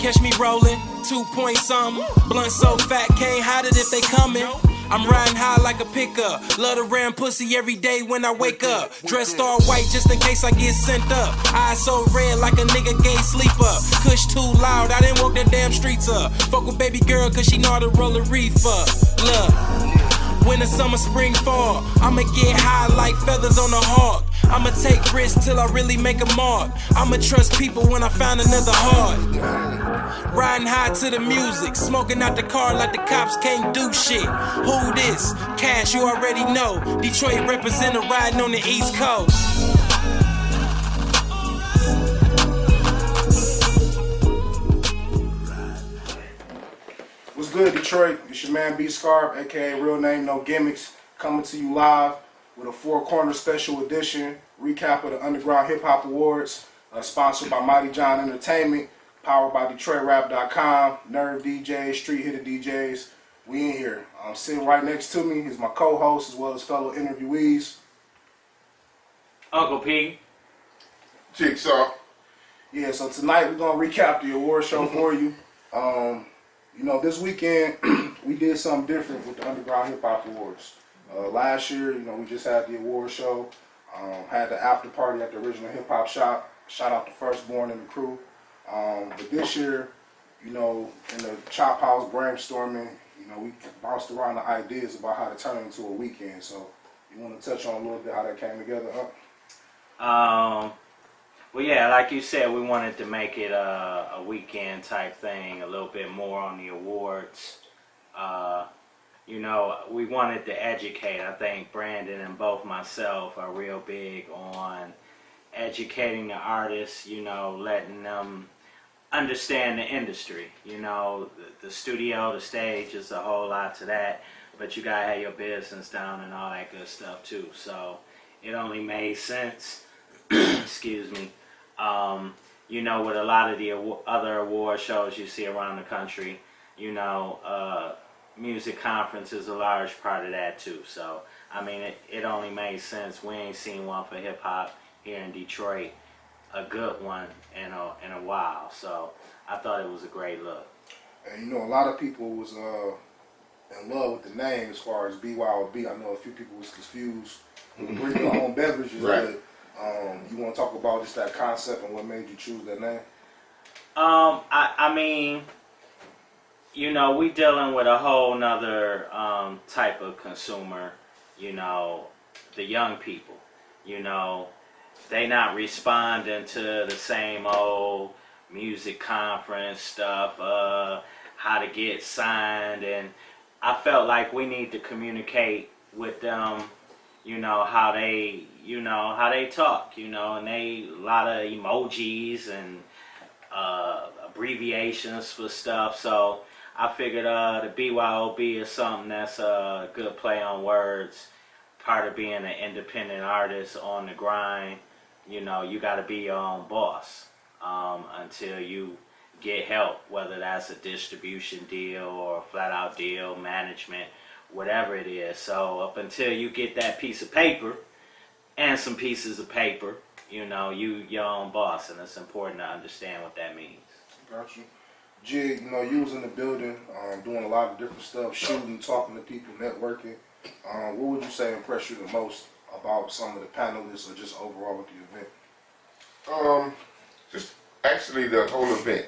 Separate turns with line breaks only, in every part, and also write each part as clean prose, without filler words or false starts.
Catch me rolling, 2 point something. Blunt so fat, can't hide it if they coming. I'm riding high like a pickup. Love to ram pussy every day when I wake up. Dressed all white just in case I get sent up. Eyes so red like a nigga can't sleep up. Kush too loud, I didn't walk the damn streets up. Fuck with baby girl cause she know how to roll a reefer. Look, winter, summer, spring, fall, I'ma get high like feathers on a hawk. I'ma take risks till I really make a mark. I'ma trust people when I find another heart. Riding high to the music, smoking out the car like the cops can't do shit. Who this? Cash, you already know. Detroit representative riding on the East Coast.
What's good, Detroit? It's your man B Scarber, aka Real Name No Gimmicks, coming to you live with a Four Corner special edition recap of the Underground Hip Hop Awards, sponsored by Mighty John Entertainment, powered by DetroitRap.com, Nerve DJs, Street Hitter DJs. We in here. Sitting right next to me is my co-host as well as fellow interviewees.
Uncle P.
Jigsaw.
Yeah, so tonight we're going to recap the award show for you. You know, this weekend we did something different with the Underground Hip Hop Awards. Last year, you know, we just had the award show, had the after party at the original hip hop shop. Shout out to Firstborn and the crew. But this year, you know, in the Chop House brainstorming, you know, we bounced around the ideas about how to turn it into a weekend. So, you want to touch on a little bit how that came together, huh?
Well, yeah, like you said, we wanted to make it a weekend type thing, a little bit more on the awards. You know, we wanted to educate. I think Brandon and both myself are real big on educating the artists, you know, letting them understand the industry. You know, the studio, the stage is a whole lot to that, but you gotta have your business down and all that good stuff too. So it only made sense, excuse me, you know, with a lot of the other award shows you see around the country, you know, music conference is a large part of that too. So, I mean, it only made sense. We ain't seen one for hip hop here in Detroit, a good one in a while. So I thought it was a great look.
And you know, a lot of people was in love with the name as far as BYOB. I know a few people was confused with bring your own beverages.
Right.
But, you want to talk about just that concept and what made you choose that name?
I mean, you know, we dealing with a whole nother type of consumer, you know, the young people, you know, they not responding to the same old music conference stuff, how to get signed, and I felt like we need to communicate with them, you know, how they talk, you know, and they a lot of emojis and abbreviations for stuff. So I figured the BYOB is something that's a good play on words, part of being an independent artist on the grind. You know, you got to be your own boss until you get help, whether that's a distribution deal or a flat out deal, management, whatever it is. So up until you get that piece of paper and some pieces of paper, you know, you your own boss, and it's important to understand what that means.
Got you. Jig, you know, you was in the building doing a lot of different stuff, shooting, talking to people, networking. What would you say impressed you the most about some of the panelists or just overall with the event?
Just actually the whole event.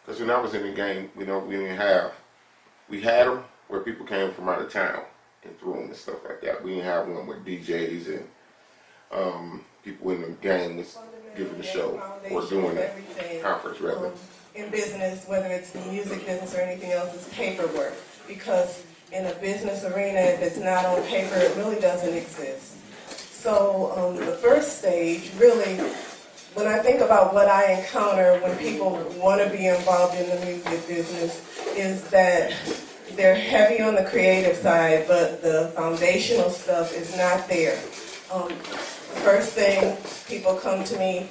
Because when I was in the game, you know, we had them where people came from out of town and threw them and stuff like that. We didn't have one with DJs and people in the game was giving the show or doing the conference rather.
In business, whether it's the music business or anything else, is paperwork. Because in a business arena, if it's not on paper, it really doesn't exist. So the first stage, really, when I think about what I encounter when people want to be involved in the music business, is that they're heavy on the creative side, but the foundational stuff is not there. First thing, people come to me,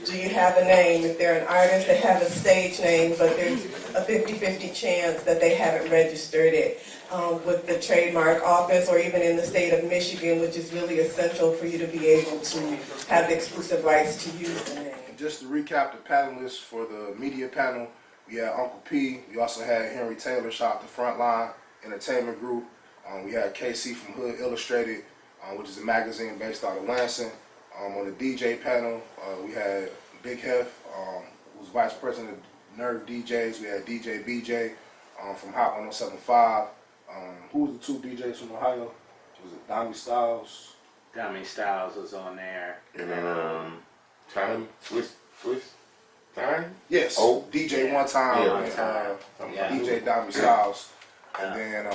do you have a name? If they're an artist, they have a stage name, but there's a 50-50 chance that they haven't registered it with the trademark office or even in the state of Michigan, which is really essential for you to be able to have the exclusive rights to use the name.
Just to recap the panelists for the media panel, we had Uncle P. We also had Henry Taylor, shout out to Frontline Entertainment Group. We had KC from Hood Illustrated, which is a magazine based out of Lansing. On the DJ panel, we had Big Hef, who's vice president of Nerve DJs. We had DJ BJ from Hot 107.5. Who was the two DJs from Ohio? Was it Donnie Styles?
Dummy Styles was on there.
And Time Twist Time.
Yes.
Oh,
DJ One Time.
Yeah,
and,
Yeah.
DJ Donnie Styles. And then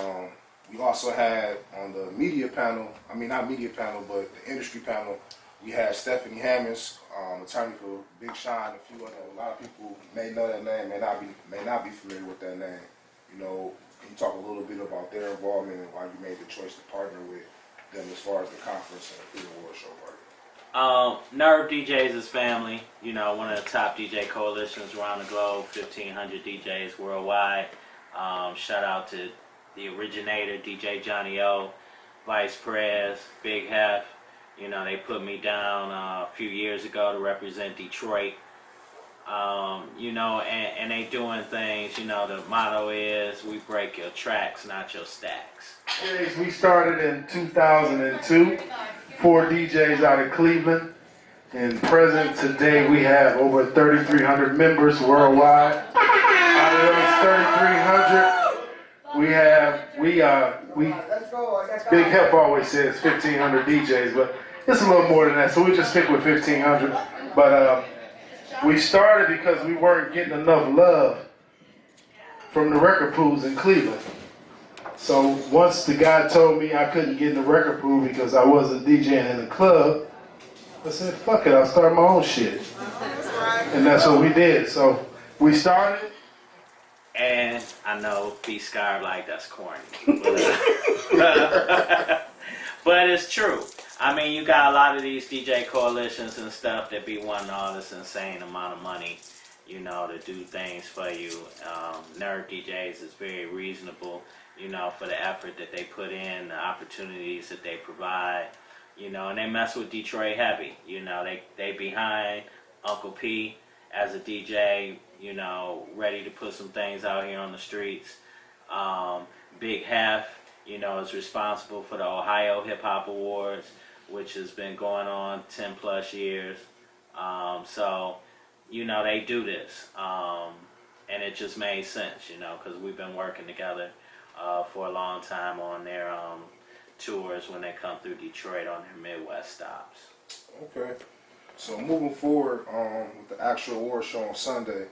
we also had on the media panel, I mean not media panel, but the industry panel, we had Stephanie Hammonds, attorney for Big Sean, a few other. A lot of people may know that name, may not be familiar with that name. You know, can you talk a little bit about their involvement and why you made the choice to partner with them as far as the conference and the award show party?
Nerve DJs is family. You know, one of the top DJ coalitions around the globe, 1,500 DJs worldwide. Shout out to the originator, DJ Johnny O, Vice Prez, Big Hef. You know, they put me down a few years ago to represent Detroit. You know, and they doing things, you know, the motto is, we break your tracks, not your stacks.
We started in 2002, 4 DJs out of Cleveland, and present today we have over 3,300 members worldwide. Out of those 3,300, Big Hep always says 1,500 DJs, but it's a little more than that, so we just stick with 1,500. But we started because we weren't getting enough love from the record pools in Cleveland. So once the guy told me I couldn't get in the record pool because I wasn't DJing in the club, I said, fuck it, I'll start my own shit. And that's what we did. So we started.
And I know B. Scarber like that's corny. But it's true. I mean, you got a lot of these DJ coalitions and stuff that be wanting all this insane amount of money, you know, to do things for you. Nerve DJs is very reasonable, you know, for the effort that they put in, the opportunities that they provide, you know, and they mess with Detroit heavy. You know, they behind Uncle P as a DJ, you know, ready to put some things out here on the streets. Big Hef, you know, is responsible for the Ohio Hip Hop Awards, which has been going on 10 plus years. So, you know, they do this. And it just made sense, you know, because we've been working together for a long time on their tours when they come through Detroit on their Midwest stops.
Okay. So moving forward with the actual award show on Sunday,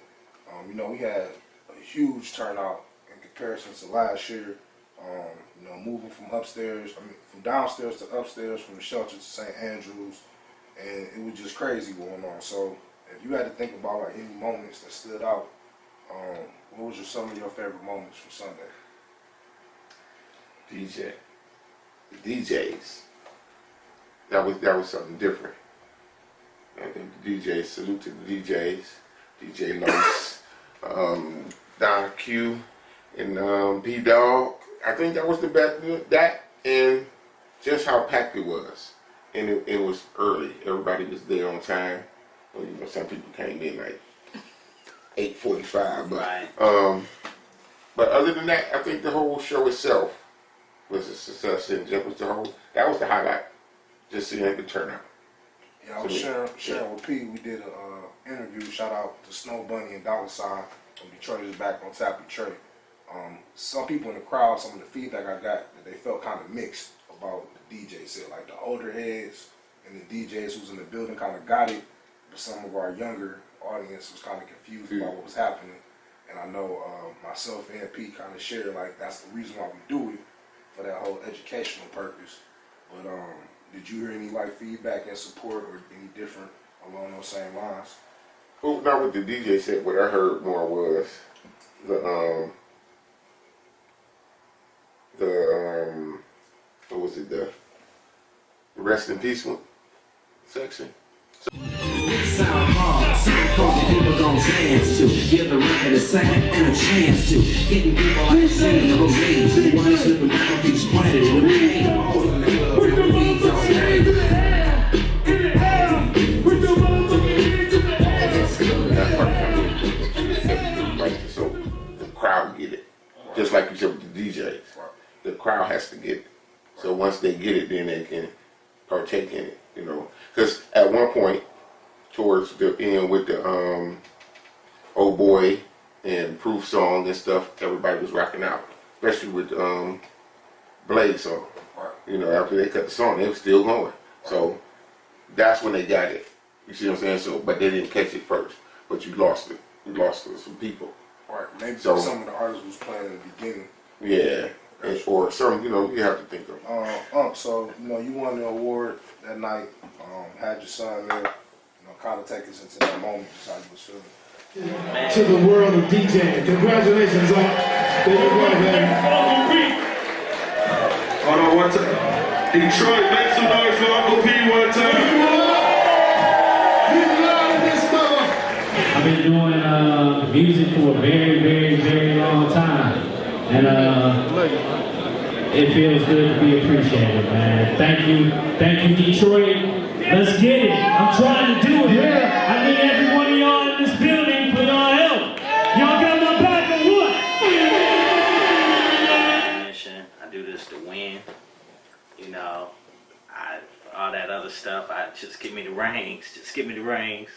you know, we had a huge turnout in comparison to last year. You know, moving from downstairs to upstairs, from the shelter to St. Andrews, and it was just crazy going on. So if you had to think about like any moments that stood out, what was some of your favorite moments from Sunday?
DJs. That was something different. I think the DJs, salute to the DJs, DJ Los, Don Q, and P Dog. I think that was the best. That and just how packed it was, and it was early. Everybody was there on time. Well, you know, some people came in like 8:45, but
Right.
But other than that, I think the whole show itself was a success, and that was the highlight. Just seeing the turnout.
Yeah, I was sharing with P. We did an interview. Shout out to Snow Bunny and Dollar Sign from Detroit is back on tap Detroit. Some people in the crowd, some of the feedback I got, that they felt kind of mixed about the DJ set. Like the older heads and the DJs who's in the building kind of got it, but some of our younger audience was kind of confused about what was happening. And I know myself and P kind of shared like that's the reason why we do it, for that whole educational purpose. But did you hear any like feedback and support or any different along those same lines.
Well, not with the DJ set. What I heard more was what was it, the rest in peace one section.
Sound hard, something people gon' dance to. Give the record a second and a chance to. Getting people like saying the rage. The one slipping back on these planets. The rain, all in the club. Put your motherfucking hands in the air. In the air. Put your motherfucking hands in the air.
That part comes in. Right, so the crowd get it. Just like you said with the DJs. The crowd has to get it. So once they get it, then they can partake in it, you know. Because at one point, towards the end with the Oh Boy and Proof song and stuff, everybody was rocking out. Especially with Blade song. You know, after they cut the song, they were still going. So that's when they got it. You see what I'm saying? So, but they didn't catch it first. But you lost it. You lost some people.
Right. Maybe
So-
some of the artists was playing in the beginning.
Yeah. And or some, you know, you have to think of.
So, you know, you won the award that night, had your son there, you know, kind of take us into that moment, just how you was feeling.
To the world of DJing. Congratulations, on. There you go, baby.
Hold on, one time. Detroit, make some noise for Uncle P one time.
I've been doing music for a very, very, very long time. And it feels good to be appreciated, man. Thank you, Detroit. Let's get it. I'm trying to do it. Yeah. I need every one of y'all in this building for y'all help. Y'all got my back or what?
I do this to win. You know, all that other stuff. Just give me the rings. Just give me the rings.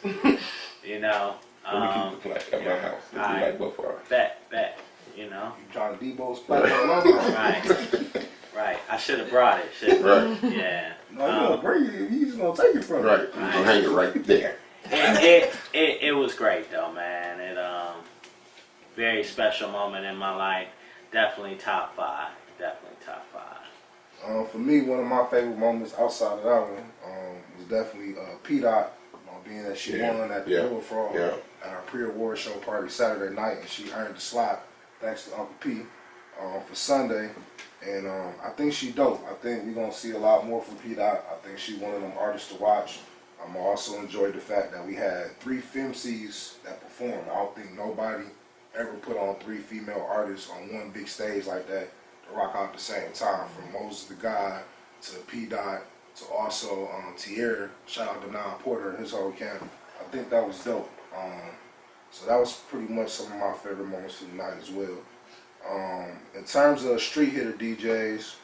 You know.
Let me keep the plaque at my house. It'll be like both of us.
Bet. You know.
You John Debo's platform.
Right. I should have brought it.
Right.
Yeah.
No, you gonna bring it. He's just gonna take it from you.
Right. You're gonna hang it right there.
It was great though, man. It very special moment in my life. Definitely top 5.
For me, one of my favorite moments outside of that one was definitely P. Dot, being that she won at the Bullfrog at our pre-award show party Saturday night, and she earned the slot thanks to Uncle P for Sunday. And I think she dope. I think we're gonna see a lot more from P. Dot. I think she's one of them artists to watch. I also enjoyed the fact that we had 3 femcs that performed. I don't think nobody ever put on 3 female artists on one big stage like that to rock out at the same time. From Moses the God to P. Dot to also Diarra. Shout out to Nan Porter and his whole camp. I think that was dope. So that was pretty much some of my favorite moments for the night as well. In terms of street hitter DJs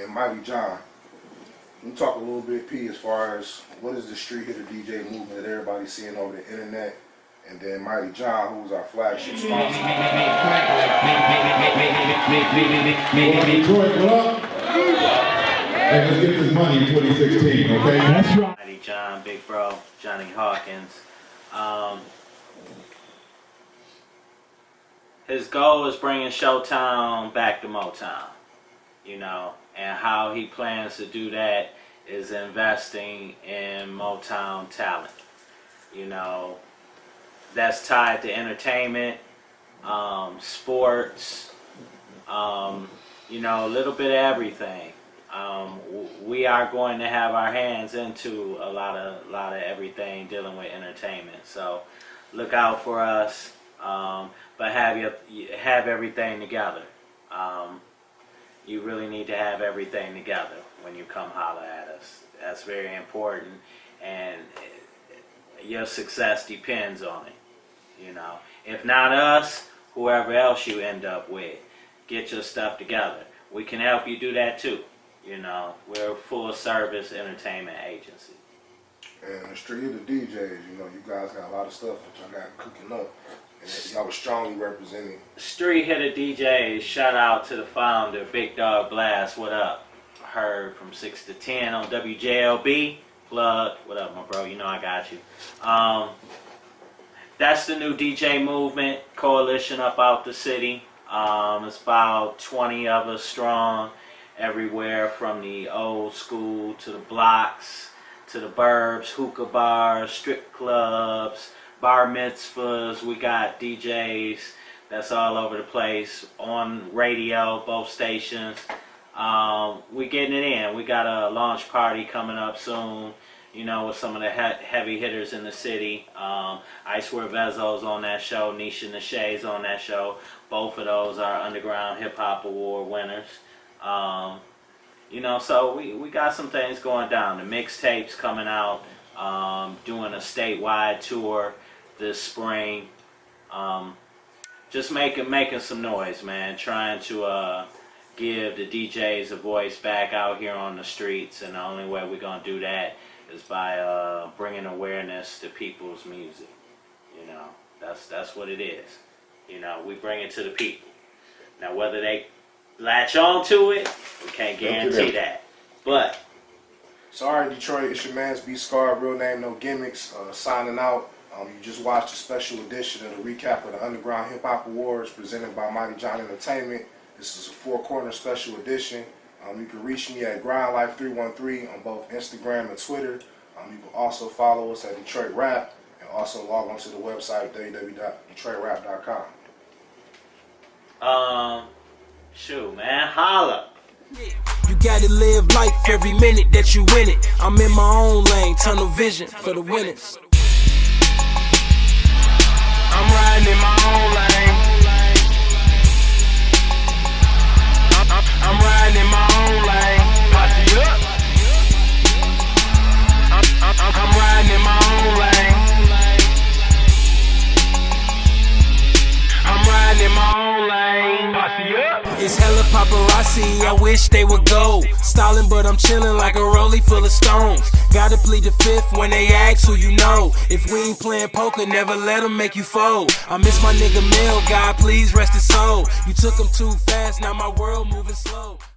and Mighty John, we talk a little bit, P, as far as what is the street hitter DJ movement that everybody's seeing over the internet, and then Mighty John, who was our flagship sponsor.
Detroit, what up? Hey, let's get this money in 2016, okay?
That's right.
Mighty John, Big Bro, Johnny Hawkins. His goal is bringing Showtown back to Motown, you know, and how he plans to do that is investing in Motown talent. You know, that's tied to entertainment, sports, you know, a little bit of everything. We are going to have our hands into a lot of everything dealing with entertainment. So look out for us. But have everything together. You really need to have everything together when you come holler at us. That's very important, and your success depends on it. You know, if not us, whoever else you end up with, get your stuff together. We can help you do that too. You know, we're a full-service entertainment agency.
And the street hitter DJs, you know, you guys got a lot of stuff that y'all got cooking up. And y'all was strongly representing.
Street hitter DJs, shout out to the founder, Big Dog Blast, what up? Heard from 6 to 10 on WJLB. Plug, what up, my bro? You know I got you. That's the new DJ movement, coalition up out the city. It's about 20 of us strong, everywhere from the old school to the blocks to the burbs, hookah bars, strip clubs, bar mitzvahs. We got DJs that's all over the place, on radio, both stations. We getting it in. We got a launch party coming up soon, you know, with some of the heavy hitters in the city. I Swear Vezo's on that show, Nisha Nashay's on that show. Both of those are Underground Hip Hop Award winners. You know, so we got some things going down. The mixtapes coming out, doing a statewide tour this spring. Just making some noise, man. Trying to give the DJs a voice back out here on the streets, and the only way we're gonna do that is by bringing awareness to people's music. You know, that's what it is. You know, we bring it to the people. Now, whether they latch on to it, we can't guarantee that. But
sorry, Detroit, it's your man's B Scarber, real name, no gimmicks. Signing out. You just watched a special edition of the recap of the Underground Hip Hop Awards presented by Mighty John Entertainment. This is a 4-corner special edition. You can reach me at GrindLife313 on both Instagram and Twitter. You can also follow us at Detroit Rap, and also log on to the website www.detroitrap.com.
Shoot, man, holla.
You gotta live life every minute that you win it. I'm in my own lane, tunnel vision for the winners. I'm riding in my own lane. I'm riding in my own lane. Posse up. I'm riding in my own lane. I'm riding in my own lane. Posse up. It's hella paparazzi, I wish they would go. Stalling, but I'm chilling like a rollie full of stones. Gotta plead the fifth when they ask who you know. If we ain't playing poker, never let them make you fold. I miss my nigga Mel, God please rest his soul. You took him too fast, now my world moving slow.